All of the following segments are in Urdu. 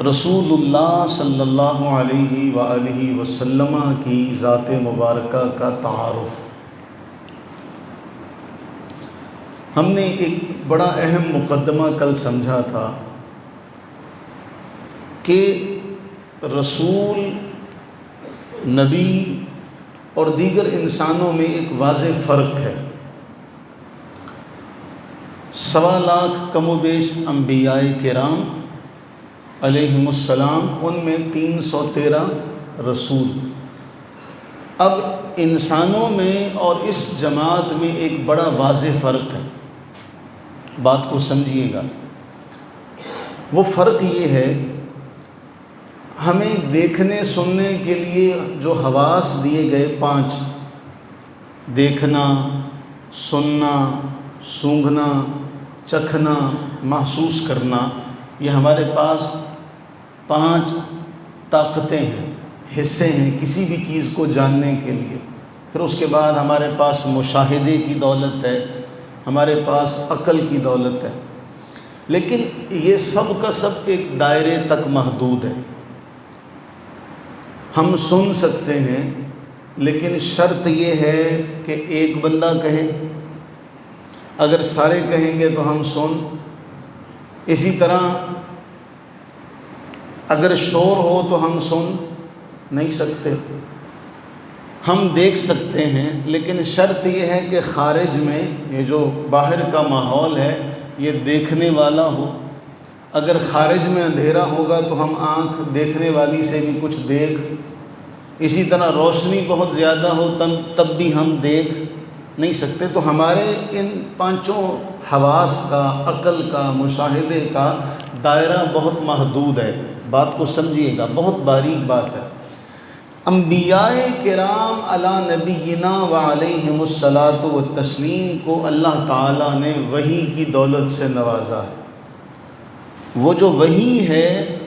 رسول اللہ صلی اللہ علیہ وآلہ وسلم کی ذات مبارکہ کا تعارف۔ ہم نے ایک بڑا اہم مقدمہ کل سمجھا تھا کہ رسول، نبی اور دیگر انسانوں میں ایک واضح فرق ہے۔ 1.25 لاکھ کم و بیش انبیاء کرام علیہم السلام، ان میں 313 رسول۔ اب انسانوں میں اور اس جماعت میں ایک بڑا واضح فرق ہے، بات کو سمجھیے گا۔ وہ فرق یہ ہے، ہمیں دیکھنے سننے کے لیے جو حواس دیے گئے 5، دیکھنا، سننا، سونگھنا، چکھنا، محسوس کرنا، یہ ہمارے پاس 5 طاقتیں ہیں، حصے ہیں کسی بھی چیز کو جاننے کے لیے۔ پھر اس کے بعد ہمارے پاس مشاہدے کی دولت ہے، ہمارے پاس عقل کی دولت ہے، لیکن یہ سب کا سب ایک دائرے تک محدود ہے۔ ہم سن سکتے ہیں، لیکن شرط یہ ہے کہ ایک بندہ کہے، اگر سارے کہیں گے تو ہم سن۔ اسی طرح اگر شور ہو تو ہم سن نہیں سکتے۔ ہم دیکھ سکتے ہیں، لیکن شرط یہ ہے کہ خارج میں، یہ جو باہر کا ماحول ہے، یہ دیکھنے والا ہو۔ اگر خارج میں اندھیرا ہوگا تو ہم آنکھ دیکھنے والی سے بھی کچھ دیکھ، اسی طرح روشنی بہت زیادہ ہو تب بھی ہم دیکھ نہیں سکتے۔ تو ہمارے ان 5 حواس کا، عقل کا، مشاہدے کا دائرہ بہت محدود ہے۔ بات کو سمجھیے گا، بہت باریک بات ہے۔ انبیاء کرام علی نبینا وعلیہم الصلاۃ والتسلیم کو اللہ تعالیٰ نے وحی کی دولت سے نوازا ہے۔ وہ جو وحی ہے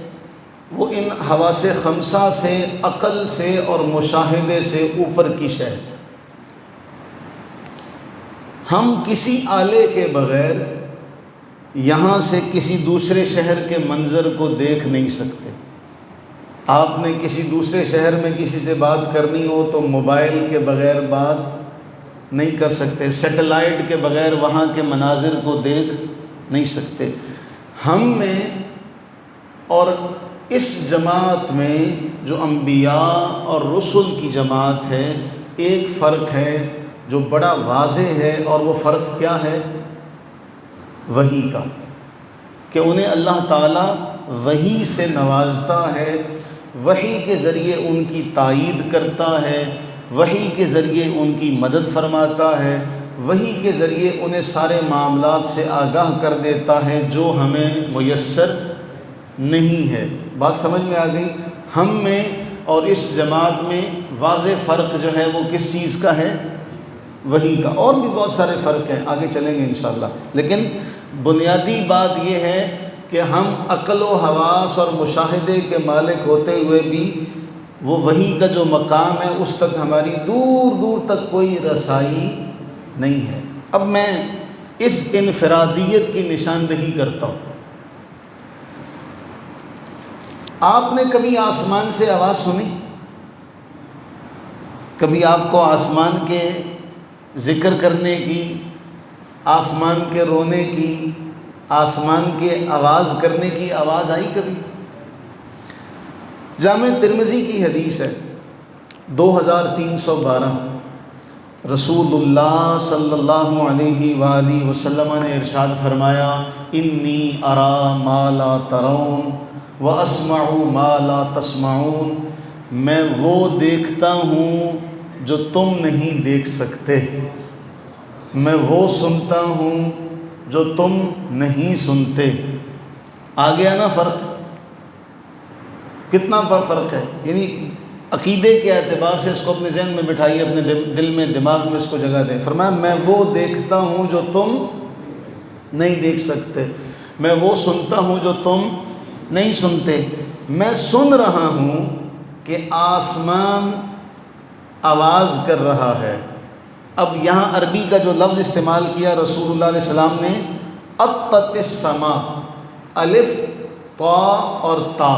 وہ ان حواس 5 سے، عقل سے اور مشاہدے سے اوپر کی شے ہے۔ ہم کسی آلے کے بغیر یہاں سے کسی دوسرے شہر کے منظر کو دیکھ نہیں سکتے۔ آپ نے کسی دوسرے شہر میں کسی سے بات کرنی ہو تو موبائل کے بغیر بات نہیں کر سکتے، سیٹلائٹ کے بغیر وہاں کے مناظر کو دیکھ نہیں سکتے۔ ہم میں اور اس جماعت میں جو انبیاء اور رسل کی جماعت ہے، ایک فرق ہے جو بڑا واضح ہے، اور وہ فرق کیا ہے؟ وحی کا، کہ انہیں اللہ تعالیٰ وحی سے نوازتا ہے، وحی کے ذریعے ان کی تائید کرتا ہے، وحی کے ذریعے ان کی مدد فرماتا ہے، وحی کے ذریعے انہیں سارے معاملات سے آگاہ کر دیتا ہے جو ہمیں میسر نہیں ہے۔ بات سمجھ میں آ گئی؟ ہم میں اور اس جماعت میں واضح فرق جو ہے وہ کس چیز کا ہے؟ وحی کا۔ اور بھی بہت سارے فرق ہیں، آگے چلیں گے انشاءاللہ، لیکن بنیادی بات یہ ہے کہ ہم عقل و حواس اور مشاہدے کے مالک ہوتے ہوئے بھی وہ وحی کا جو مقام ہے اس تک ہماری دور دور تک کوئی رسائی نہیں ہے۔ اب میں اس انفرادیت کی نشاندہی کرتا ہوں۔ آپ نے کبھی آسمان سے آواز سنی؟ کبھی آپ کو آسمان کے ذکر کرنے کی، آسمان کے رونے کی، آسمان کے آواز کرنے کی آواز آئی کبھی؟ جامع ترمذی کی حدیث ہے 2312، رسول اللہ صلی اللہ علیہ وآلہ وسلم نے ارشاد فرمایا، انی ارا ما لا ترون واسمع ما لا تسمعون، میں وہ دیکھتا ہوں جو تم نہیں دیکھ سکتے، میں وہ سنتا ہوں جو تم نہیں سنتے۔ آ گیا نا فرق؟ کتنا بڑا فرق ہے؟ یعنی عقیدے کے اعتبار سے اس کو اپنے ذہن میں بٹھائیے، اپنے دل میں، دماغ میں اس کو جگہ دیں۔ فرمایا میں وہ دیکھتا ہوں جو تم نہیں دیکھ سکتے، میں وہ سنتا ہوں جو تم نہیں سنتے۔ میں سن رہا ہوں کہ آسمان آواز کر رہا ہے۔ اب یہاں عربی کا جو لفظ استعمال کیا رسول اللہ علیہ السلام نے، اطت السما، الف طا اور تا،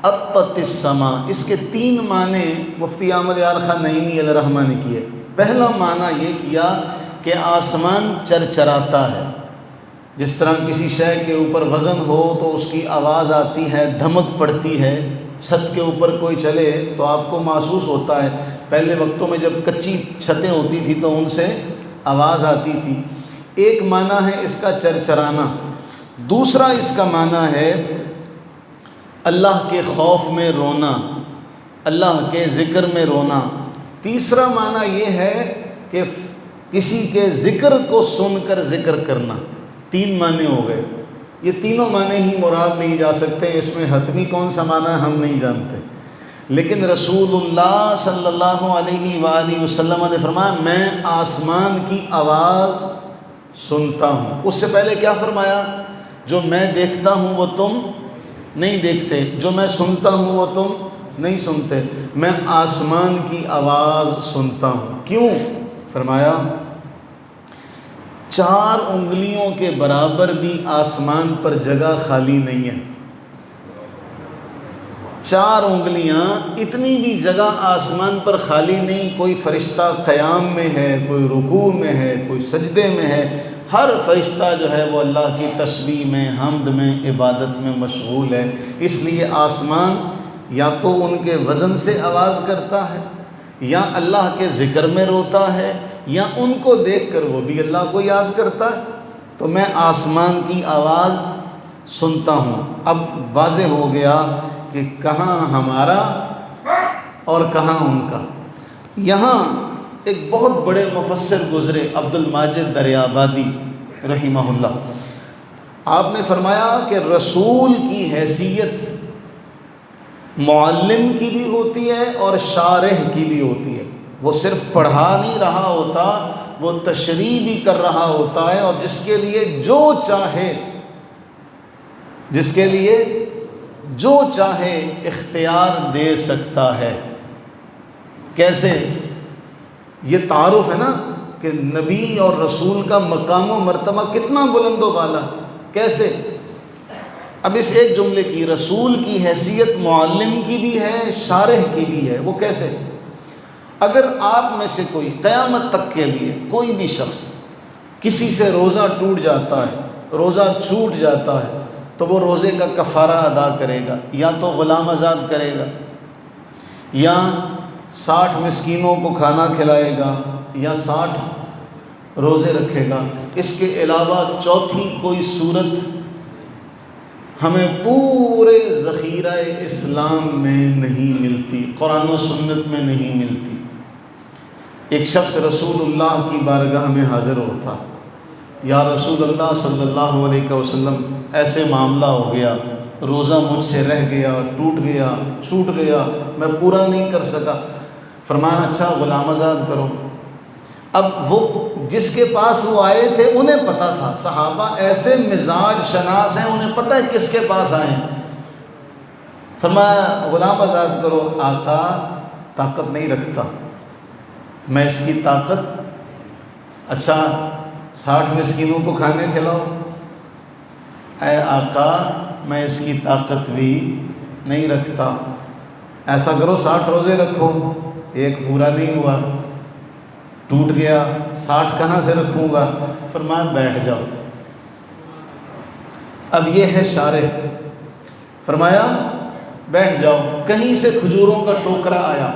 اطت السما، اس کے 3 معنی مفتی احمد یار خان نعیمی علیہ الرحمہ نے کیے۔ پہلا معنی یہ کیا کہ آسمان چرچراتا ہے، جس طرح کسی شے کے اوپر وزن ہو تو اس کی آواز آتی ہے، دھمک پڑتی ہے۔ چھت کے اوپر کوئی چلے تو آپ کو محسوس ہوتا ہے، پہلے وقتوں میں جب کچی چھتیں ہوتی تھی تو ان سے آواز آتی تھی۔ ایک معنی ہے اس کا چرچرانا، دوسرا اس کا معنی ہے اللہ کے خوف میں رونا، اللہ کے ذکر میں رونا۔ تیسرا معنی یہ ہے کہ کسی کے ذکر کو سن کر ذکر کرنا۔ 3 معنی ہو گئے۔ یہ تینوں معنی ہی مراد نہیں جا سکتے، اس میں حتمی کون سا معنی ہم نہیں جانتے، لیکن رسول اللہ صلی اللہ علیہ وآلہ وسلم نے فرمایا میں آسمان کی آواز سنتا ہوں۔ اس سے پہلے کیا فرمایا؟ جو میں دیکھتا ہوں وہ تم نہیں دیکھتے، جو میں سنتا ہوں وہ تم نہیں سنتے، میں آسمان کی آواز سنتا ہوں۔ کیوں؟ فرمایا 4 انگلیوں کے برابر بھی آسمان پر جگہ خالی نہیں ہے۔ 4 انگلیاں، اتنی بھی جگہ آسمان پر خالی نہیں۔ کوئی فرشتہ قیام میں ہے، کوئی رکوع میں ہے، کوئی سجدے میں ہے، ہر فرشتہ جو ہے وہ اللہ کی تسبیح میں، حمد میں، عبادت میں مشغول ہے۔ اس لیے آسمان یا تو ان کے وزن سے آواز کرتا ہے، یا اللہ کے ذکر میں روتا ہے، یا ان کو دیکھ کر وہ بھی اللہ کو یاد کرتا ہے۔ تو میں آسمان کی آواز سنتا ہوں۔ اب واضح ہو گیا کہ کہاں ہمارا اور کہاں ان کا۔ یہاں ایک بہت بڑے مفسر گزرے، عبد الماجد دریابادی رحمہ اللہ۔ آپ نے فرمایا کہ رسول کی حیثیت معلم کی بھی ہوتی ہے اور شارح کی بھی ہوتی ہے۔ وہ صرف پڑھا نہیں رہا ہوتا، وہ تشریح بھی کر رہا ہوتا ہے، اور جس کے لیے جو چاہے جو چاہے اختیار دے سکتا ہے۔ کیسے؟ یہ تعارف ہے نا کہ نبی اور رسول کا مقام و مرتبہ کتنا بلند و بالا۔ کیسے؟ اب اس ایک جملے کی، رسول کی حیثیت معلم کی بھی ہے، شارح کی بھی ہے۔ وہ کیسے؟ اگر آپ میں سے کوئی قیامت تک کے لیے کوئی بھی شخص کسی سے روزہ ٹوٹ جاتا ہے، روزہ چھوٹ جاتا ہے، تو وہ روزے کا کفارہ ادا کرے گا، یا تو غلام آزاد کرے گا، یا 60 مسکینوں کو کھانا کھلائے گا، یا 60 روزے رکھے گا۔ اس کے علاوہ چوتھی کوئی صورت ہمیں پورے ذخیرہ اسلام میں نہیں ملتی، قرآن و سنت میں نہیں ملتی۔ ایک شخص رسول اللہ کی بارگاہ میں حاضر ہوتا، یا رسول اللہ صلی اللہ علیہ وسلم ایسے معاملہ ہو گیا، روزہ مجھ سے رہ گیا، ٹوٹ گیا، چھوٹ گیا، میں پورا نہیں کر سکا۔ فرمایا اچھا غلام آزاد کرو۔ اب وہ جس کے پاس وہ آئے تھے انہیں پتہ تھا، صحابہ ایسے مزاج شناس ہیں، انہیں پتہ ہے کس کے پاس آئے ہیں۔ فرمایا غلام آزاد کرو۔ آقا طاقت نہیں رکھتا، میں اس کی طاقت، اچھا 60 مسکینوں کو کھانے کھلاؤ۔ اے آقا میں اس کی طاقت بھی نہیں رکھتا، ایسا کرو 60 روزے رکھو۔ ایک پورا نہیں ہوا، ٹوٹ گیا، 60 کہاں سے رکھوں گا؟ فرمایا بیٹھ جاؤ۔ اب یہ ہے شارح۔ فرمایا بیٹھ جاؤ۔ کہیں سے کھجوروں کا ٹوکرا آیا۔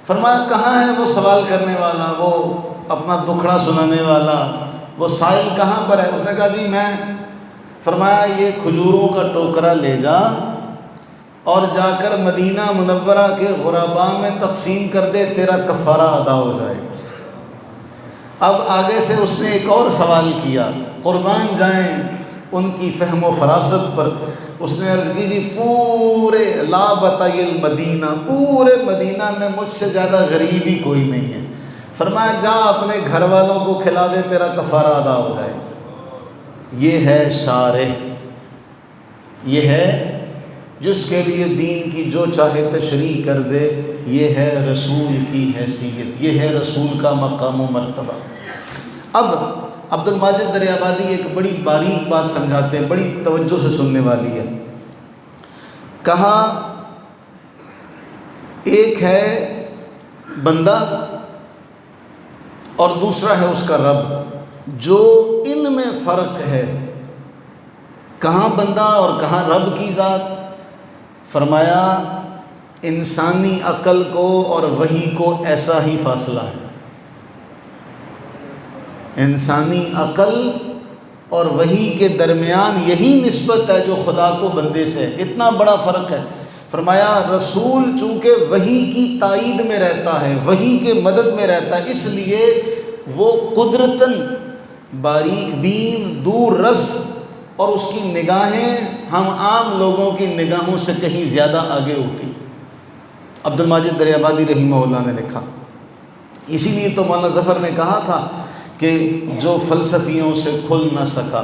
فرمایا کہاں ہے وہ سوال کرنے والا، وہ اپنا دکھڑا سنانے والا، وہ سائل کہاں پر ہے؟ اس نے کہا جی میں۔ فرمایا یہ کھجوروں کا ٹوکرا لے جا اور جا کر مدینہ منورہ کے غرباء میں تقسیم کر دے، تیرا کفارہ ادا ہو جائے گا۔ اب آگے سے اس نے ایک اور سوال کیا، قربان جائیں ان کی فہم و فراست پر۔ اس نے عرض کی جی پورے لا بطی المدینہ، پورے مدینہ میں مجھ سے زیادہ غریب ہی کوئی نہیں ہے۔ فرمایا جا اپنے گھر والوں کو کھلا دے، تیرا کفارہ ادا ہو جائے گا۔ یہ ہے شارح، یہ ہے جس کے لیے دین کی جو چاہے تشریح کر دے۔ یہ ہے رسول کی حیثیت، یہ ہے رسول کا مقام و مرتبہ۔ اب عبد الماجد دریابادی ایک بڑی باریک بات سمجھاتے ہیں، بڑی توجہ سے سننے والی ہے۔ کہا ایک ہے بندہ اور دوسرا ہے اس کا رب، جو ان میں فرق ہے، کہاں بندہ اور کہاں رب کی ذات؟ فرمایا انسانی عقل کو اور وحی کو ایسا ہی فاصلہ ہے، انسانی عقل اور وحی کے درمیان یہی نسبت ہے جو خدا کو بندے سے ہے، اتنا بڑا فرق ہے۔ فرمایا رسول چونکہ وحی کی تائید میں رہتا ہے، وحی کے مدد میں رہتا ہے، اس لیے وہ قدرتاً باریک بین، دور رس، اور اس کی نگاہیں ہم عام لوگوں کی نگاہوں سے کہیں زیادہ آگے ہوتی۔ عبد الماجد دریابادی رحمہ اللہ نے لکھا، اسی لیے تو مولانا ظفر نے کہا تھا کہ جو فلسفیوں سے کھل نہ سکا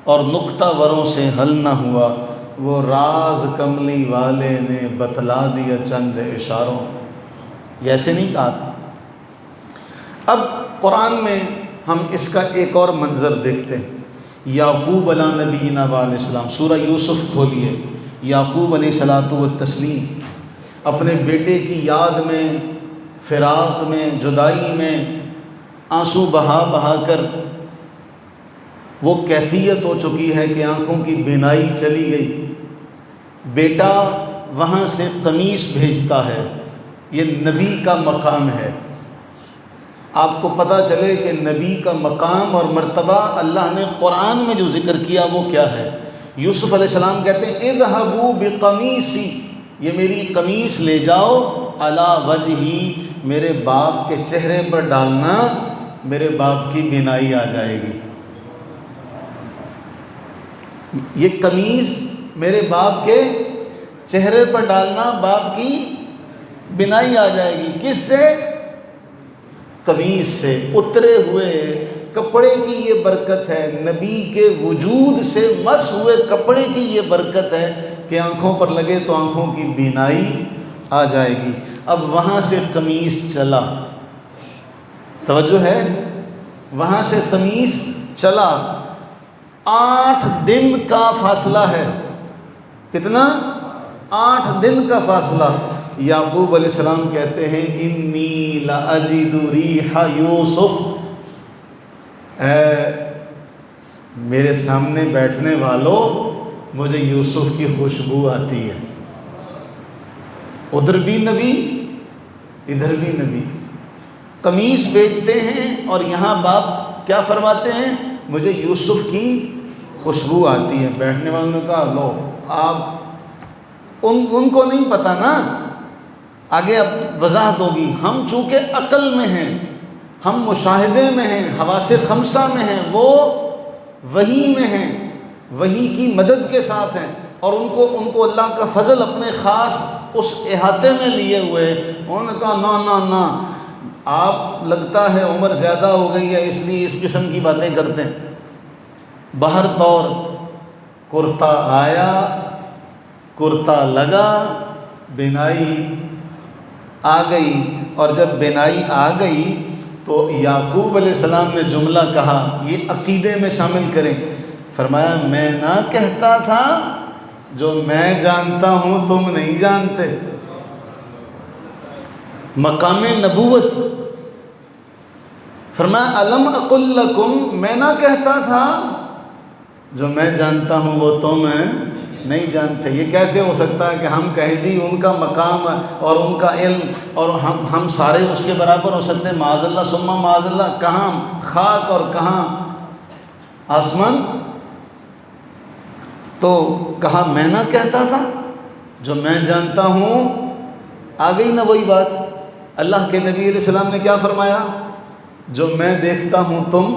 اور نکتہ وروں سے حل نہ ہوا، وہ راز کملی والے نے بتلا دیا چند اشاروں۔ یہ ایسے نہیں کہا تھا۔ اب قرآن میں ہم اس کا ایک اور منظر دیکھتے ہیں۔ یعقوب علیہ نبینا علیہ السلام، سورہ یوسف کھولیے۔ یعقوب علیہ الصلوۃ والتسلیم اپنے بیٹے کی یاد میں، فراق میں، جدائی میں آنسو بہا بہا کر وہ کیفیت ہو چکی ہے کہ آنکھوں کی بینائی چلی گئی۔ بیٹا وہاں سے قمیص بھیجتا ہے، یہ نبی کا مقام ہے۔ آپ کو پتہ چلے کہ نبی کا مقام اور مرتبہ اللہ نے قرآن میں جو ذکر کیا وہ کیا ہے۔ یوسف علیہ السلام کہتے ہیں اذهبوا بقمیصی، یہ میری قمیص لے جاؤ، علی وجہی، میرے باپ کے چہرے پر ڈالنا، میرے باپ کی بینائی آ جائے گی۔ یہ قمیص میرے باپ کے چہرے پر ڈالنا، باپ کی بینائی آ جائے گی۔ کس سے؟ قمیص سے، اترے ہوئے کپڑے کی یہ برکت ہے، نبی کے وجود سے مس ہوئے کپڑے کی یہ برکت ہے کہ آنکھوں پر لگے تو آنکھوں کی بینائی آ جائے گی۔ اب وہاں سے قمیص چلا، توجہ ہے، وہاں سے قمیص چلا، 8 دن کا فاصلہ ہے۔ کتنا؟ 8 دن کا فاصلہ۔ یعقوب علیہ السلام کہتے ہیں انی لاجد ریح یوسف، اے میرے سامنے بیٹھنے والوں، مجھے یوسف کی خوشبو آتی ہے۔ ادھر بھی نبی، ادھر بھی نبی، قمیص بیچتے ہیں اور یہاں باپ کیا فرماتے ہیں؟ مجھے یوسف کی خوشبو آتی ہے۔ بیٹھنے والوں نے کہا لو، آپ ان کو نہیں پتہ نا، آگے اب وضاحت ہوگی۔ ہم چونکہ عقل میں ہیں، ہم مشاہدے میں ہیں، حواس خمسہ میں ہیں، وہ وحی میں ہیں، وحی کی مدد کے ساتھ ہیں، اور ان کو اللہ کا فضل اپنے خاص اس احاطے میں لیے ہوئے۔ انہوں نے کہا نا نا نا، آپ لگتا ہے عمر زیادہ ہو گئی ہے اس لیے اس قسم کی باتیں کرتے ہیں۔ بہر طور کرتا آیا، کرتا لگا، بینائی آ گئی، اور جب بینائی آ گئی تو یعقوب علیہ السلام نے جملہ کہا، یہ عقیدے میں شامل کریں۔ فرمایا میں نہ کہتا تھا جو میں جانتا ہوں تم نہیں جانتے۔ مقام نبوت۔ فرمایا الم اقل لکم، میں نہ کہتا تھا جو میں جانتا ہوں وہ تم نہیں جانتے۔ یہ کیسے ہو سکتا ہے کہ ہم کہیں جی ان کا مقام اور ان کا علم اور ہم سارے اس کے برابر ہو سکتے ہیں؟ معاذ اللہ ثم معاذ اللہ، کہاں خاک اور کہاں آسمان۔ تو کہا میں نہ کہتا تھا جو میں جانتا ہوں، آ گئی نا وہی بات۔ اللہ کے نبی علیہ السلام نے کیا فرمایا؟ جو میں دیکھتا ہوں تم،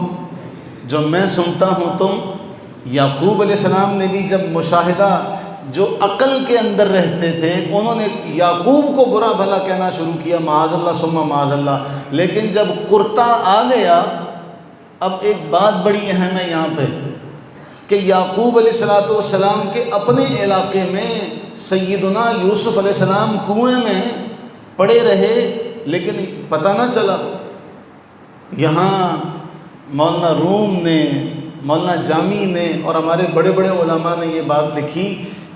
جو میں سنتا ہوں تم۔ یعقوب علیہ السلام نے بھی جب مشاہدہ، جو عقل کے اندر رہتے تھے، انہوں نے یعقوب کو برا بھلا کہنا شروع کیا، معاذ اللہ ثم معاذ اللہ۔ لیکن جب کرتا آ گیا، اب ایک بات بڑی اہم ہے یہاں پہ کہ یعقوب علیہ السلام کے اپنے علاقے میں سیدنا یوسف علیہ السلام کنویں میں پڑے رہے، لیکن پتہ نہ چلا۔ یہاں مولانا روم نے، مولانا جامی نے اور ہمارے بڑے بڑے علماء نے یہ بات لکھی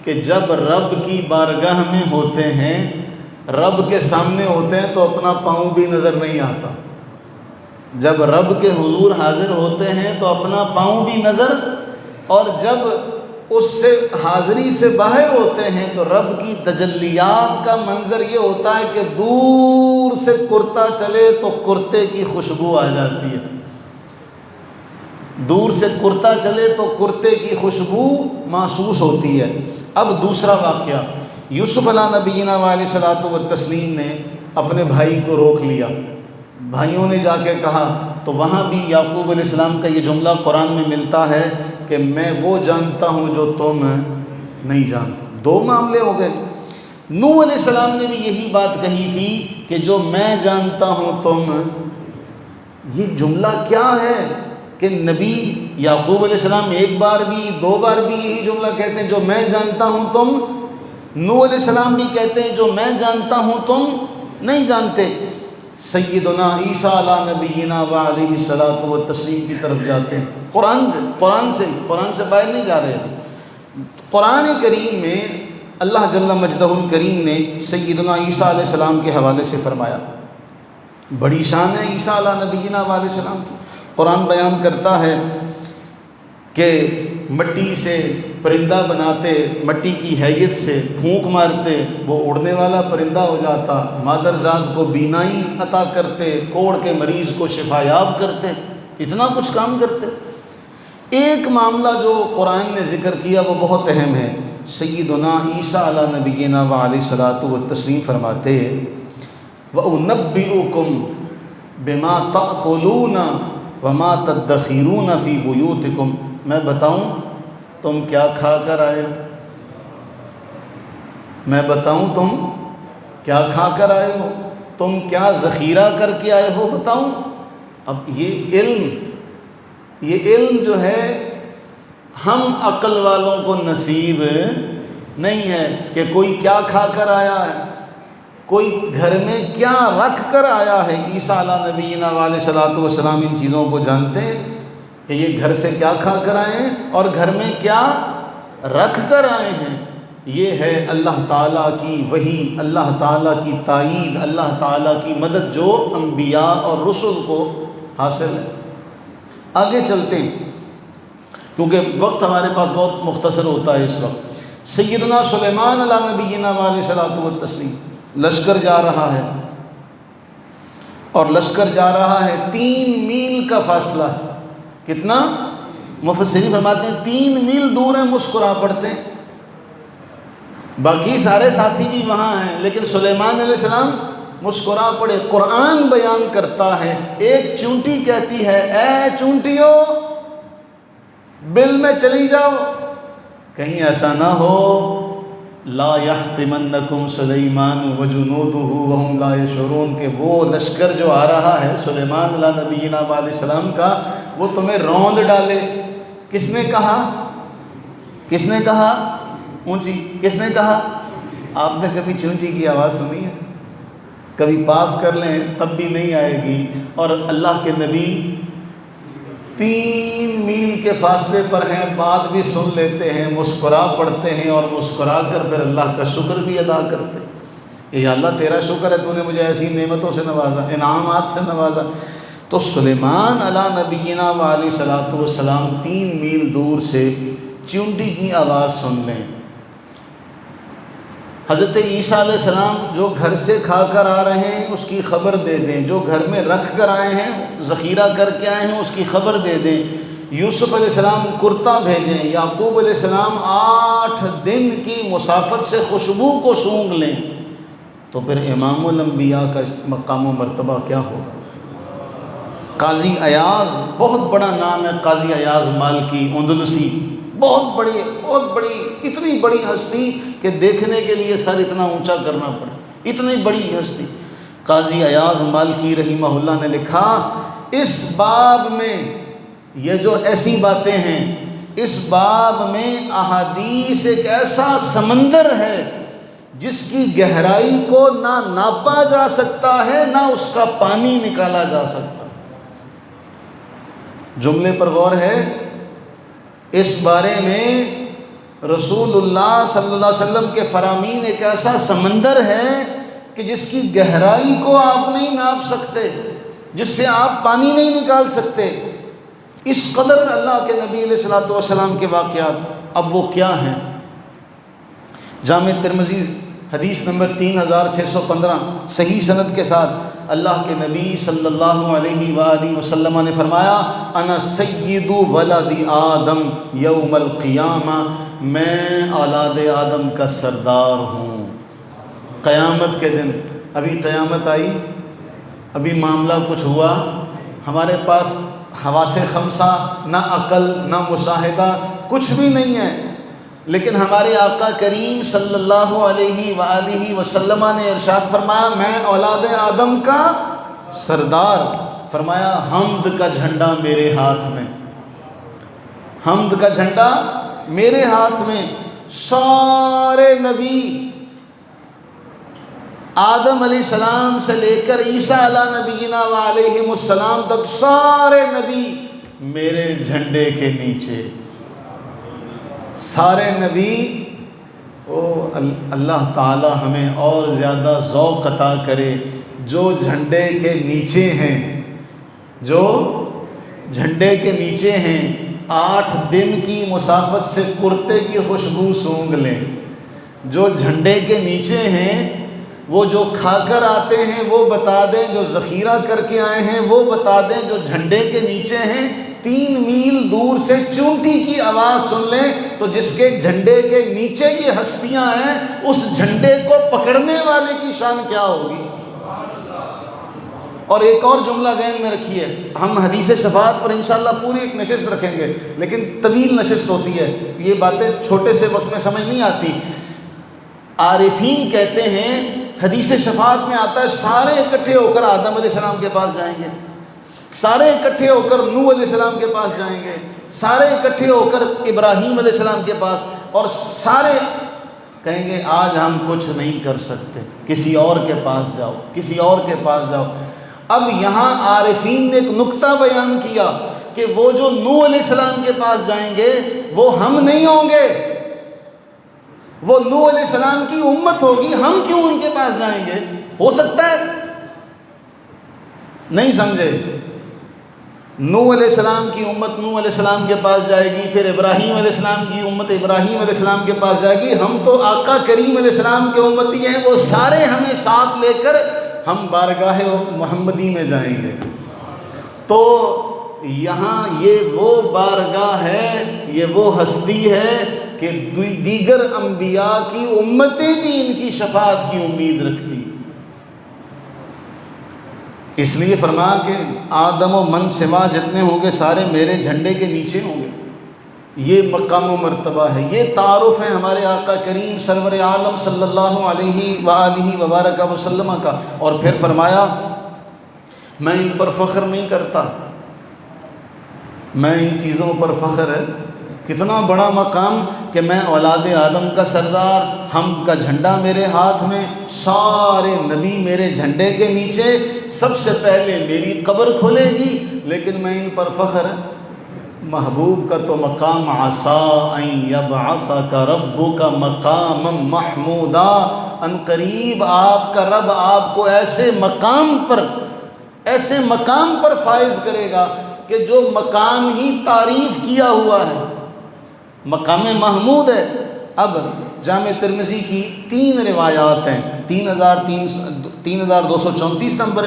کہ جب رب کی بارگاہ میں ہوتے ہیں، رب کے سامنے ہوتے ہیں تو اپنا پاؤں بھی نظر نہیں آتا، جب رب کے حضور حاضر ہوتے ہیں تو اپنا پاؤں بھی نظر، اور جب اس سے حاضری سے باہر ہوتے ہیں تو رب کی تجلیات کا منظر یہ ہوتا ہے کہ دور سے کرتا چلے تو کرتے کی خوشبو آ جاتی ہے، دور سے کرتا چلے تو کرتے کی خوشبو محسوس ہوتی ہے۔ اب دوسرا واقعہ، یوسف علیہ نبینا علیہ الصلوۃ والتسلیم نے اپنے بھائی کو روک لیا، بھائیوں نے جا کے کہا، تو وہاں بھی یعقوب علیہ السلام کا یہ جملہ قرآن میں ملتا ہے کہ میں وہ جانتا ہوں جو تم نہیں جانتے۔ دو معاملے ہو گئے۔ نوح علیہ السلام نے بھی یہی بات کہی تھی کہ جو میں جانتا ہوں تم، یہ جملہ کیا ہے کہ نبی یعقوب علیہ السلام ایک بار بھی دو بار بھی یہی جملہ کہتے ہیں، جو میں جانتا ہوں تم۔ نوح علیہ السلام بھی کہتے ہیں جو میں جانتا ہوں تم نہیں جانتے۔ سیدنا عیسیٰ علیہ نبینا و علیہ الصلوۃ والتسلیم کی طرف جاتے ہیں، قرآن سے باہر نہیں جا رہے۔ قرآن کریم میں اللہ جل مجدہ الکریم نے سیدنا عیسیٰ علیہ السلام کے حوالے سے فرمایا، بڑی شان ہے عیسیٰ علیہ نبینا و علیہ السلام کی۔ قرآن بیان کرتا ہے کہ مٹی سے پرندہ بناتے، مٹی کی حیت سے پھونک مارتے، وہ اڑنے والا پرندہ ہو جاتا، مادر ذات کو بینائی عطا کرتے، کوڑ کے مریض کو شفا یاب کرتے، اتنا کچھ کام کرتے۔ ایک معاملہ جو قرآن نے ذکر کیا وہ بہت اہم ہے۔ سیدنا عیسیٰ علیہ نبینا و علیہ الصلوۃ والتسلیم فرماتے، وَأُنَبِّئُكُم بِمَا تَأْكُلُونَ وَمَا تَدَّخِرُونَ فِي بُيُوتِكُم، میں بتاؤں تم کیا کھا کر آئے ہو، میں بتاؤں تم کیا کھا کر آئے ہو، تم کیا ذخیرہ کر کے آئے ہو، بتاؤں۔ اب یہ علم جو ہے ہم عقل والوں کو نصیب نہیں ہے کہ کوئی کیا کھا کر آیا ہے، کوئی گھر میں کیا رکھ کر آیا ہے۔ عیسیٰ علیہ نبینا علیہ الصلوۃ والسلام ان چیزوں کو جانتے ہیں کہ یہ گھر سے کیا کھا کر آئے ہیں اور گھر میں کیا رکھ کر آئے ہیں۔ یہ ہے اللہ تعالیٰ کی وحی، اللہ تعالیٰ کی تائید، اللہ تعالیٰ کی مدد جو انبیاء اور رسل کو حاصل ہے۔ آگے چلتے ہیں کیونکہ وقت ہمارے پاس بہت مختصر ہوتا ہے اس وقت۔ سیدنا سلیمان علیہ نبینا علیہ الصلوۃ والتسلیم، لشکر جا رہا ہے، اور لشکر جا رہا ہے 3 میل کا فاصلہ ہے۔ کتنا؟ مفسرین فرماتے ہیں 3 میل دور ہیں، مسکرا پڑتے ہیں۔ باقی سارے ساتھی بھی وہاں ہیں لیکن سلیمان علیہ السلام مسکرا پڑے۔ قرآن بیان کرتا ہے، ایک چونٹی کہتی ہے، اے چونٹیوں بل میں چلی جاؤ، کہیں ایسا نہ ہو لا یحطمنکم سلیمان وجنودہ وہم لا یشعرون، کہ وہ لشکر جو آ رہا ہے سلیمان علیہ نبینا علیہ السلام کا، وہ تمہیں روند ڈالے۔ کس نے کہا؟ کس نے کہا؟ اونچی کس نے کہا؟ آپ نے کبھی چونٹی کی آواز سنی ہے؟ کبھی پاس کر لیں تب بھی نہیں آئے گی، اور اللہ کے نبی 3 میل کے فاصلے پر ہیں، بات بھی سن لیتے ہیں، مسکرا پڑتے ہیں، اور مسکرا کر پھر اللہ کا شکر بھی ادا کرتے ہیں کہ یا اللہ تیرا شکر ہے، تو نے مجھے ایسی نعمتوں سے نوازا، انعامات سے نوازا۔ تو سلیمان علیہ نبینا و علیہ الصلوۃ والسلام 3 میل دور سے چونٹی کی آواز سن لیں۔ حضرت عیسیٰ علیہ السلام جو گھر سے کھا کر آ رہے ہیں اس کی خبر دے دیں، جو گھر میں رکھ کر آئے ہیں، ذخیرہ کر کے آئے ہیں، اس کی خبر دے دیں۔ یوسف علیہ السلام کرتا بھیجیں، یعقوب علیہ السلام 8 دن کی مسافت سے خوشبو کو سونگھ لیں، تو پھر امام الانبیاء کا مقام و مرتبہ کیا ہوگا۔ قاضی ایاز، بہت بڑا نام ہے قاضی ایاز مالکی اندلسی، بہت بڑی اتنی بڑی ہستی کہ دیکھنے کے لیے سر اتنا اونچا کرنا پڑے، اتنی بڑی ہستی۔ قاضی ایاز مالکی رحمہ اللہ نے لکھا، اس باب میں یہ جو ایسی باتیں ہیں، اس باب میں احادیث ایک ایسا سمندر ہے جس کی گہرائی کو نہ ناپا جا سکتا ہے نہ اس کا پانی نکالا جا سکتا۔ جملے پر غور ہے، اس بارے میں رسول اللہ صلی اللہ علیہ وسلم کے فرامین ایک ایسا سمندر ہے کہ جس کی گہرائی کو آپ نہیں ناپ سکتے، جس سے آپ پانی نہیں نکال سکتے، اس قدر اللہ کے نبی علیہ الصلوۃ والسلام کے واقعات۔ اب وہ کیا ہیں؟ جامع ترمذی حدیث نمبر 3615 صحیح سند کے ساتھ اللہ کے نبی صلی اللہ علیہ وآلہ وسلم نے فرمایا، انا سید ولد آدم یوم القیامہ، میں اولاد آدم کا سردار ہوں قیامت کے دن۔ ابھی قیامت آئی، ابھی معاملہ کچھ ہوا، ہمارے پاس حواس خمسہ، نہ عقل نہ مشاہدہ، کچھ بھی نہیں ہے، لیکن ہمارے آقا کریم صلی اللہ علیہ وآلہ وسلم نے ارشاد فرمایا، میں اولاد آدم کا سردار۔ فرمایا حمد کا جھنڈا میرے ہاتھ میں، حمد کا جھنڈا میرے ہاتھ میں۔ سارے نبی آدم علیہ السلام سے لے کر عیسیٰ علیہ نبینا و علیہم السلام تک سارے نبی میرے جھنڈے کے نیچے، سارے نبی۔ اللہ تعالی ہمیں اور زیادہ ذوق عطا کرے، جو جھنڈے کے نیچے ہیں، جو جھنڈے کے نیچے ہیں، 8 دن کی مسافت سے کرتے کی خوشبو سونگھ لیں۔ جو جھنڈے کے نیچے ہیں وہ جو کھا کر آتے ہیں وہ بتا دیں، جو ذخیرہ کر کے آئے ہیں وہ بتا دیں، جو جھنڈے کے نیچے ہیں 3 میل دور سے چونٹی کی آواز سن لیں تو جس کے جھنڈے کے نیچے یہ ہستیاں ہیں، اس جھنڈے کو پکڑنے والے کی شان کیا ہوگی۔ اور ایک اور جملہ ذہن میں رکھیے، ہم حدیث شفاعت پر انشاءاللہ پوری ایک نشست رکھیں گے، لیکن طویل نشست ہوتی ہے، یہ باتیں چھوٹے سے وقت میں سمجھ نہیں آتی۔ عارفین کہتے ہیں، حدیث شفاعت میں آتا ہے سارے اکٹھے ہو کر آدم علیہ السلام کے پاس جائیں گے، سارے اکٹھے ہو کر نوح علیہ السلام کے پاس جائیں گے، سارے اکٹھے ہو کر ابراہیم علیہ السلام کے پاس، اور سارے کہیں گے آج ہم کچھ نہیں کر سکتے، کسی اور کے پاس جاؤ، کسی اور کے پاس جاؤ۔ اب یہاں عارفین نے ایک نکتہ بیان کیا کہ وہ جو نوح علیہ السلام کے پاس جائیں گے وہ ہم نہیں ہوں گے، وہ نوح علیہ السلام کی امت ہوگی، ہم کیوں ان کے پاس جائیں گے؟ ہو سکتا ہے؟ نہیں سمجھے؟ نوح علیہ السلام کی امت نوح علیہ السلام کے پاس جائے گی، پھر ابراہیم علیہ السلام کی امت ابراہیم علیہ السلام کے پاس جائے گی، ہم تو آقا کریم علیہ السلام کے امتی ہیں، وہ سارے ہمیں ساتھ لے کر ہم بارگاہ محمدی میں جائیں گے۔ تو یہاں یہ وہ بارگاہ ہے، یہ وہ ہستی ہے کہ دیگر انبیاء کی امتیں بھی ان کی شفاعت کی امید رکھتی۔ اس لیے فرمایا کہ آدم و من سوا جتنے ہوں گے سارے میرے جھنڈے کے نیچے ہوں گے۔ یہ مقام و مرتبہ ہے، یہ تعارف ہے ہمارے آقا کریم سرور عالم صلی اللہ علیہ وآلہ وبارک وسلم کا۔ اور پھر فرمایا میں ان پر فخر نہیں کرتا، میں ان چیزوں پر فخر ہے۔ کتنا بڑا مقام کہ میں اولاد آدم کا سردار، حمد کا جھنڈا میرے ہاتھ میں، سارے نبی میرے جھنڈے کے نیچے، سب سے پہلے میری قبر کھلے گی، لیکن میں ان پر فخر ہے۔ محبوب کا تو مقام عسیٰ ان یبعثک ربک مقاما محمودا، ان قریب آپ کا رب آپ کو ایسے مقام پر فائز کرے گا کہ جو مقام ہی تعریف کیا ہوا ہے، مقام محمود ہے۔ اب جامع ترمذی کی 3 روایات ہیں، 3234 نمبر،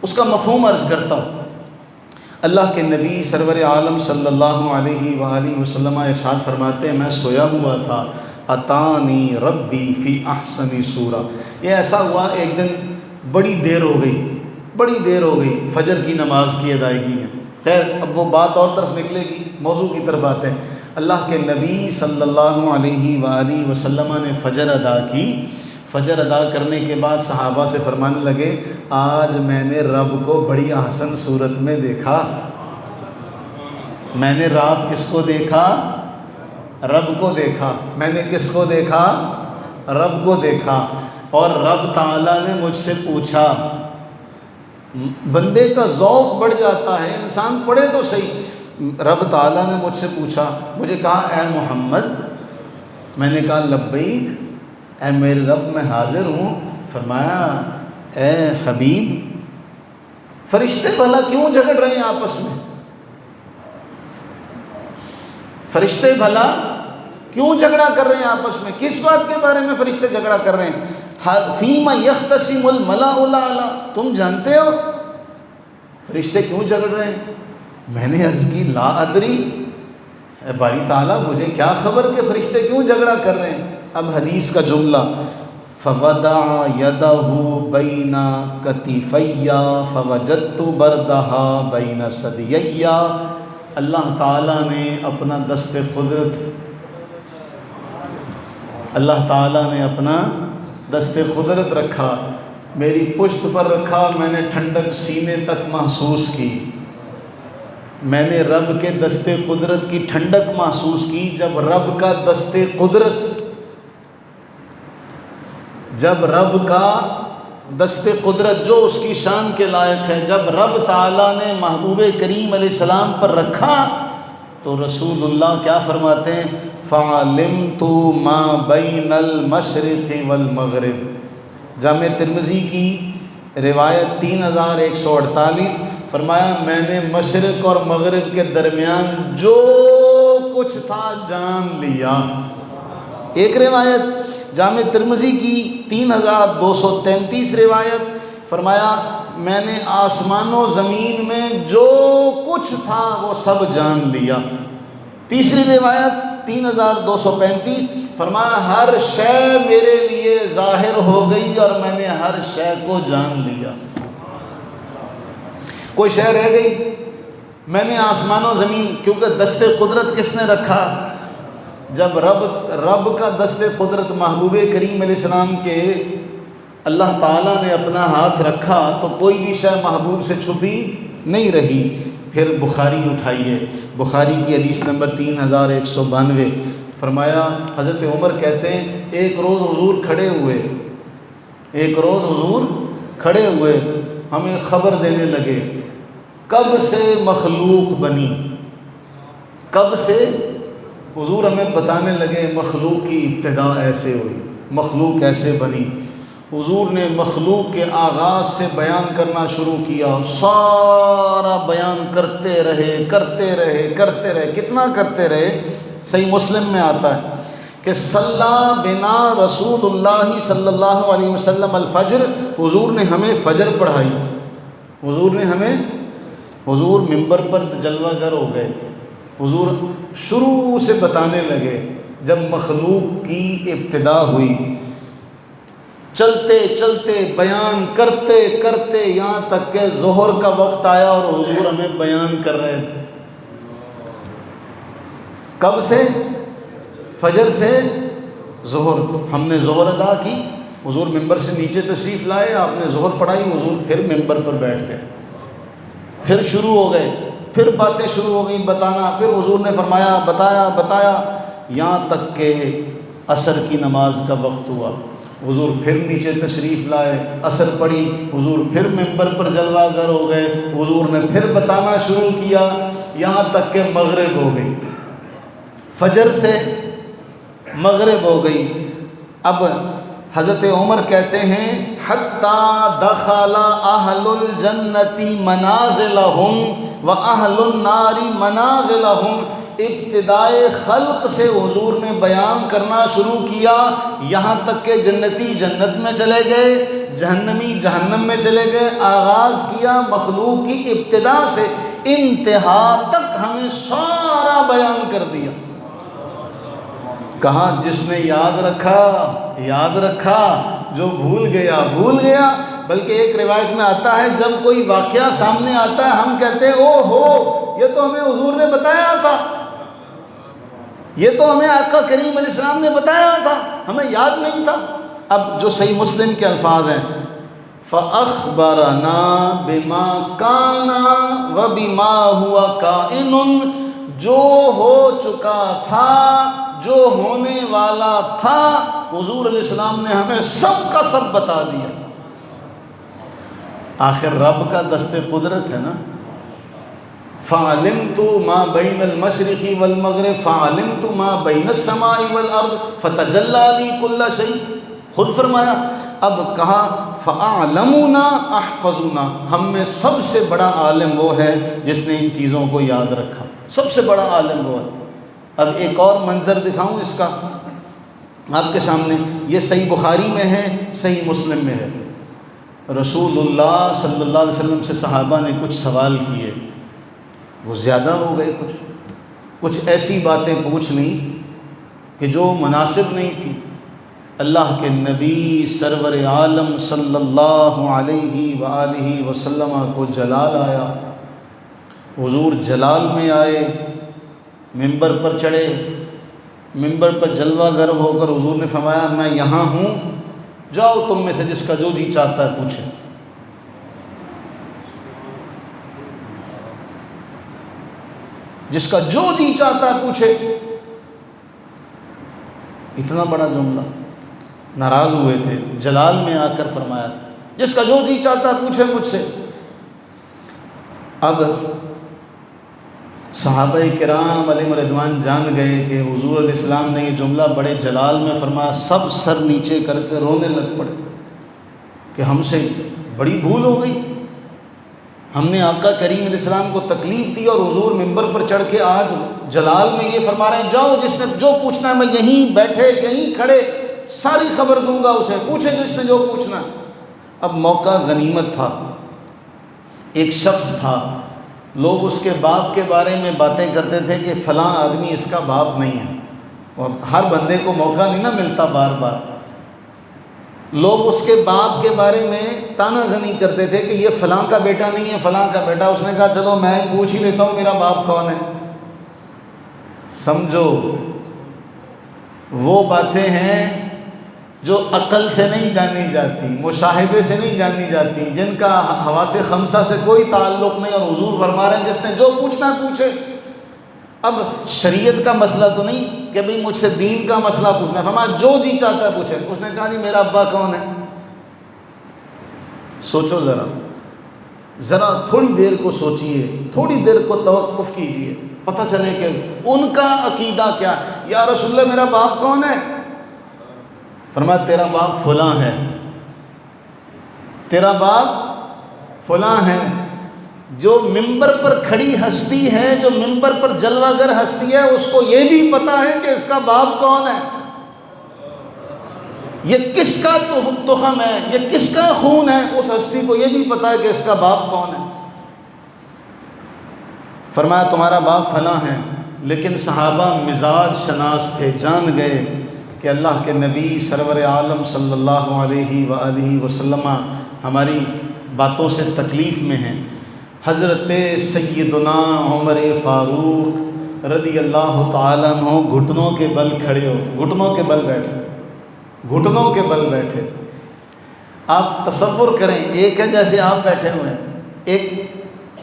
اس کا مفہوم عرض کرتا ہوں۔ اللہ کے نبی سرور عالم صلی اللہ علیہ وآلہ وسلم ارشاد فرماتے ہیں، میں سویا ہوا تھا، اتانی ربی فی احسن صورہ۔ یہ ایسا ہوا ایک دن بڑی دیر ہو گئی فجر کی نماز کی ادائیگی میں۔ خیر اب وہ بات اور طرف نکلے گی، موضوع کی طرف آتے ہیں۔ اللہ کے نبی صلی اللہ علیہ وآلہ وسلم نے فجر ادا کی۔ فجر ادا کرنے کے بعد صحابہ سے فرمانے لگے، آج میں نے رب کو بڑی احسن صورت میں دیکھا۔ میں نے رات کس کو دیکھا؟ رب کو دیکھا۔ میں نے کس کو دیکھا؟ رب کو دیکھا۔ اور رب تعالیٰ نے مجھ سے پوچھا، بندے کا ذوق بڑھ جاتا ہے، انسان پڑھے تو صحیح۔ رب تعالیٰ نے مجھ سے پوچھا، مجھے کہا اے محمد میں نے کہا لبیک اے میرے رب میں حاضر ہوں۔ فرمایا اے حبیب فرشتے بھلا کیوں جھگڑ رہے ہیں آپس میں؟ فرشتے بھلا کیوں جھگڑا کر رہے ہیں آپس میں؟ کس بات کے بارے میں فرشتے جھگڑا کر رہے ہیں؟ فیما یختصم الملأ الاعلی، تم جانتے ہو فرشتے کیوں جھگڑ رہے ہیں؟ میں نے عرض کی لا ادری، اے باری تعالیٰ مجھے کیا خبر کہ فرشتے کیوں جھگڑا کر رہے ہیں۔ اب حدیث کا جملہ فوضع یدہ بین کتفی فوجدت بردہا بین ثدیی، اللہ تعالیٰ نے اپنا دست قدرت رکھا، میری پشت پر رکھا، میں نے ٹھنڈک سینے تک محسوس کی، میں نے رب کے دست قدرت کی ٹھنڈک محسوس کی۔ جب رب کا دست قدرت جو اس کی شان کے لائق ہے، جب رب تعالیٰ نے محبوب کریم علیہ السلام پر رکھا تو رسول اللہ کیا فرماتے ہیں؟ فَعَلِمْتُ مَا بَيْنَ الْمَشْرِقِ وَالْمَغْرِبِ۔ جامع ترمذی کی روایت 3148، فرمایا میں نے مشرق اور مغرب کے درمیان جو کچھ تھا جان لیا۔ ایک روایت جامع ترمذی کی 3233 روایت، فرمایا میں نے آسمان و زمین میں جو کچھ تھا وہ سب جان لیا۔ تیسری روایت 3235، فرمایا ہر شے میرے لیے ظاہر ہو گئی اور میں نے ہر شے کو جان لیا۔ کوئی شے رہ گئی؟ میں نے آسمان و زمین، کیونکہ دست قدرت کس نے رکھا؟ جب رب کا دست قدرت محبوب کریم علیہ السلام کے اللہ تعالیٰ نے اپنا ہاتھ رکھا تو کوئی بھی شے محبوب سے چھپی نہیں رہی۔ پھر بخاری اٹھائیے، بخاری کی حدیث نمبر 3192، فرمایا حضرت عمر کہتے ہیں ایک روز حضور کھڑے ہوئے ہمیں خبر دینے لگے کب سے مخلوق بنی، کب سے حضور ہمیں بتانے لگے مخلوق کی ابتدا ایسے ہوئی، مخلوق ایسے بنی۔ حضور نے مخلوق کے آغاز سے بیان کرنا شروع کیا، سارا بیان کرتے رہے، کتنا کرتے رہے؟ صحیح مسلم میں آتا ہے کہ صلی بنا رسول اللہ صلی اللہ علیہ وسلم الفجر، حضور نے ہمیں فجر پڑھائی، حضور ممبر پر جلوہ گر ہو گئے، حضور شروع سے بتانے لگے جب مخلوق کی ابتدا ہوئی، چلتے بیان کرتے یہاں تک کہ ظہر کا وقت آیا اور حضور ہمیں بیان کر رہے تھے۔ کب سے؟ فجر سے ظہر۔ ہم نے ظہر ادا کی، حضور ممبر سے نیچے تشریف لائے، آپ نے ظہر پڑھائی، حضور پھر ممبر پر بیٹھ گئے، پھر شروع ہو گئے، پھر باتیں شروع ہو گئیں بتانا، پھر حضور نے فرمایا بتایا یہاں تک کہ عصر کی نماز کا وقت ہوا، حضور پھر نیچے تشریف لائے، عصر پڑھی، حضور پھر ممبر پر جلوہ گر ہو گئے، حضور نے پھر بتانا شروع کیا یہاں تک کہ مغرب ہو گئی، فجر سے مغرب ہو گئی۔ اب حضرت عمر کہتے ہیں حتیٰ دخل اہل الجنت منازلہم و اہل النار منازلہم، ابتدائے خلق سے حضور نے بیان کرنا شروع کیا یہاں تک کہ جنتی جنت میں چلے گئے، جہنمی جہنم میں چلے گئے، آغاز کیا مخلوق کی ابتدا سے انتہا تک ہمیں سارا بیان کر دیا۔ کہا جس نے یاد رکھا، جو بھول گیا، بلکہ ایک روایت میں آتا ہے جب کوئی واقعہ سامنے آتا ہے ہم کہتے ہیں او ہو یہ تو ہمیں حضور نے بتایا تھا، یہ تو ہمیں آقا کریم علیہ السلام نے بتایا تھا، ہمیں یاد نہیں تھا۔ اب جو صحیح مسلم کے الفاظ ہیں فَأَخْبَرَنَا بِمَا كَانَ وَبِمَا هُوَ كَائِنٌ، جو ہو چکا تھا، جو ہونے والا تھا، حضور علیہ السلام نے ہمیں سب کا سب بتا دیا۔ آخر رب کا دست قدرت ہے نا، فعلمت ما بین المشرق والمغرب فعلمت ما بین السماء والارض فتجلی لی کل شیء. خود فرمایا، اب کہا فاعلمنا احفظنا، ہم میں سب سے بڑا عالم وہ ہے جس نے ان چیزوں کو یاد رکھا، سب سے بڑا عالم وہ ہے. اب ایک اور منظر دکھاؤں اس کا آپ کے سامنے. یہ صحیح بخاری میں ہے، صحیح مسلم میں ہے. رسول اللہ صلی اللہ علیہ وسلم سے صحابہ نے کچھ سوال کیے، وہ زیادہ ہو گئے، کچھ ایسی باتیں پوچھ لیں کہ جو مناسب نہیں تھی. اللہ کے نبی سرور عالم صلی اللہ علیہ وآلہ وسلم کو جلال آیا. حضور جلال میں آئے، ممبر پر چڑھے، ممبر پر جلوہ گر ہو کر حضور نے فرمایا میں یہاں ہوں، جاؤ تم میں سے جس کا جو جی چاہتا ہے پوچھے. جس کا جو جی چاہتا ہے پوچھے. اتنا بڑا جملہ. ناراض ہوئے تھے، جلال میں آ کر فرمایا تھا جس کا جو جی چاہتا ہے پوچھے مجھ سے. اب صحابہ کرام علیہم رضوان جان گئے کہ حضور علیہ السلام نے یہ جملہ بڑے جلال میں فرمایا. سب سر نیچے کر کے رونے لگ پڑے کہ ہم سے بڑی بھول ہو گئی، ہم نے آقا کریم علیہ السلام کو تکلیف دی اور حضور ممبر پر چڑھ کے آج جلال میں یہ فرما رہے ہیں جاؤ جس نے جو پوچھنا ہے، میں یہیں بیٹھے یہیں کھڑے ساری خبر دوں گا، اسے پوچھے جس نے جو پوچھنا. اب موقع غنیمت تھا. ایک شخص تھا، لوگ اس کے باپ کے بارے میں باتیں کرتے تھے کہ فلاں آدمی اس کا باپ نہیں ہے. اور ہر بندے کو موقع نہیں نہ ملتا بار بار. لوگ اس کے باپ کے بارے میں تانا زنی کرتے تھے کہ یہ فلاں کا بیٹا نہیں ہے، فلاں کا بیٹا. اس نے کہا چلو میں پوچھ ہی لیتا ہوں میرا باپ کون ہے. سمجھو وہ باتیں ہیں جو عقل سے نہیں جانی جاتی، مشاہدے سے نہیں جانی جاتی، جن کا حواس خمسہ سے کوئی تعلق نہیں. اور حضور فرما رہے ہیں جس نے جو پوچھنا ہے پوچھے. اب شریعت کا مسئلہ تو نہیں کہ بھئی مجھ سے دین کا مسئلہ پوچھنا ہے، فرمایا جو جی چاہتا ہے پوچھے. اس نے کہا جی میرا ابا کون ہے. سوچو ذرا تھوڑی دیر کو سوچئے، تھوڑی دیر کو توقف کیجئے، پتہ چلے کہ ان کا عقیدہ کیا. یا رسول اللہ میرا باپ کون ہے؟ فرمایا تیرا باپ فلاں ہے، تیرا باپ فلاں ہے. جو ممبر پر کھڑی ہستی ہے، جو ممبر پر جلوہ گر ہستی ہے، اس کو یہ بھی پتہ ہے کہ اس کا باپ کون ہے، یہ کس کا تخم ہے، یہ کس کا خون ہے. اس ہستی کو یہ بھی پتہ ہے کہ اس کا باپ کون ہے. فرمایا تمہارا باپ فلاں ہے. لیکن صحابہ مزاج شناس تھے، جان گئے کہ اللہ کے نبی سرور عالم صلی اللہ علیہ وآلہ وسلم ہماری باتوں سے تکلیف میں ہیں. حضرت سیدنا عمر فاروق رضی اللہ تعالیٰ عنہ گھٹنوں کے بل کھڑے ہو، گھٹنوں کے بل بیٹھے، گھٹنوں کے بل بیٹھے. آپ تصور کریں، ایک ہے جیسے آپ بیٹھے ہوئے ہیں، ایک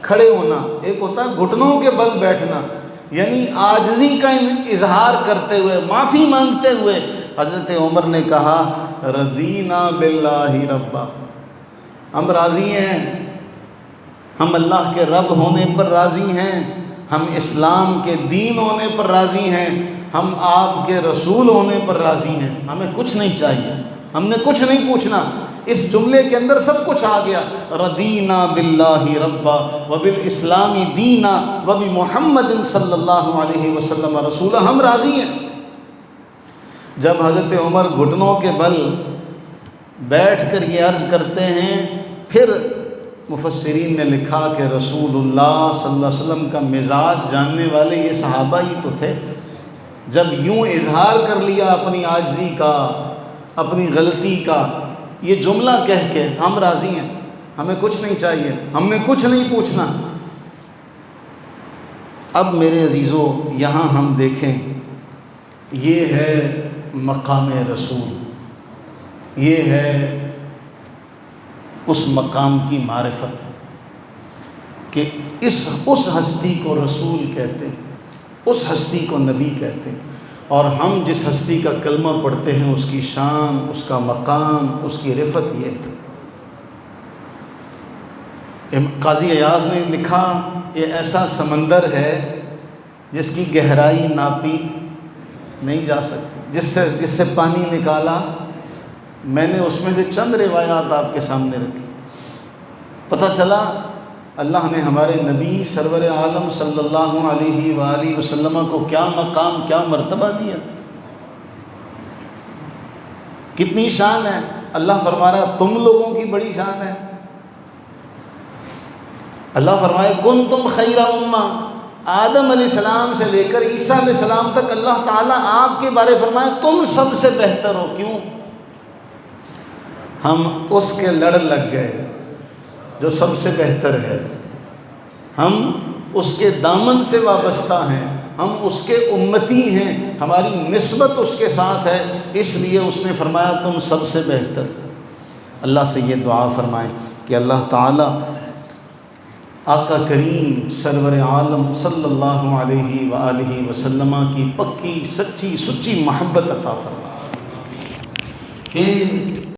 کھڑے ہونا، ایک ہوتا ہے گھٹنوں کے بل بیٹھنا. یعنی عاجزی کا اظہار کرتے ہوئے، معافی مانگتے ہوئے حضرت عمر نے کہا رضینا باللہ ربا، ہم راضی ہیں، ہم اللہ کے رب ہونے پر راضی ہیں، ہم اسلام کے دین ہونے پر راضی ہیں، ہم آپ کے رسول ہونے پر راضی ہیں. ہمیں کچھ نہیں چاہیے، ہم نے کچھ نہیں پوچھنا. اس جملے کے اندر سب کچھ آ گیا. رضینا باللہ ربا وبالاسلام دینا وبمحمد صلی اللہ علیہ وسلم رسولا، ہم راضی ہیں. جب حضرت عمر گھٹنوں کے بل بیٹھ کر یہ عرض کرتے ہیں، پھر مفسرین نے لکھا کہ رسول اللہ صلی اللہ علیہ وسلم کا مزاج جاننے والے یہ صحابہ ہی تو تھے. جب یوں اظہار کر لیا اپنی عاجزی کا، اپنی غلطی کا، یہ جملہ کہہ کے ہم راضی ہیں، ہمیں کچھ نہیں چاہیے، ہم نے کچھ نہیں پوچھنا. اب میرے عزیزو یہاں ہم دیکھیں، یہ ہے مقام رسول، یہ ہے اس مقام کی معرفت کہ اس ہستی کو رسول کہتے ہیں، اس ہستی کو نبی کہتے ہیں. اور ہم جس ہستی کا کلمہ پڑھتے ہیں اس کی شان، اس کا مقام، اس کی رفت یہ ہے. قاضی ایاز نے لکھا یہ ایسا سمندر ہے جس کی گہرائی ناپی نہیں جا سکتی، جس سے پانی نکالا، میں نے اس میں سے چند روایات آپ کے سامنے رکھی۔ پتہ چلا اللہ نے ہمارے نبی سرور عالم صلی اللہ علیہ وآلہ وسلم کو کیا مقام، کیا مرتبہ دیا، کتنی شان ہے۔ اللہ فرما رہا تم لوگوں کی بڑی شان ہے۔ اللہ فرمائے کنتم خیر امہ، آدم علیہ السلام سے لے کر عیسیٰ علیہ السلام تک اللہ تعالیٰ آپ کے بارے فرمائے تم سب سے بہتر ہو۔ کیوں؟ ہم اس کے لڑ لگ گئے جو سب سے بہتر ہے، ہم اس کے دامن سے وابستہ ہیں، ہم اس کے امتی ہیں، ہماری نسبت اس کے ساتھ ہے، اس لیے اس نے فرمایا تم سب سے بہتر۔ اللہ سے یہ دعا فرمائیں کہ اللہ تعالیٰ آقا کریم سرور عالم صلی اللہ علیہ وآلہ وسلم کی پکی سچی سچی محبت عطا فرمائے کہ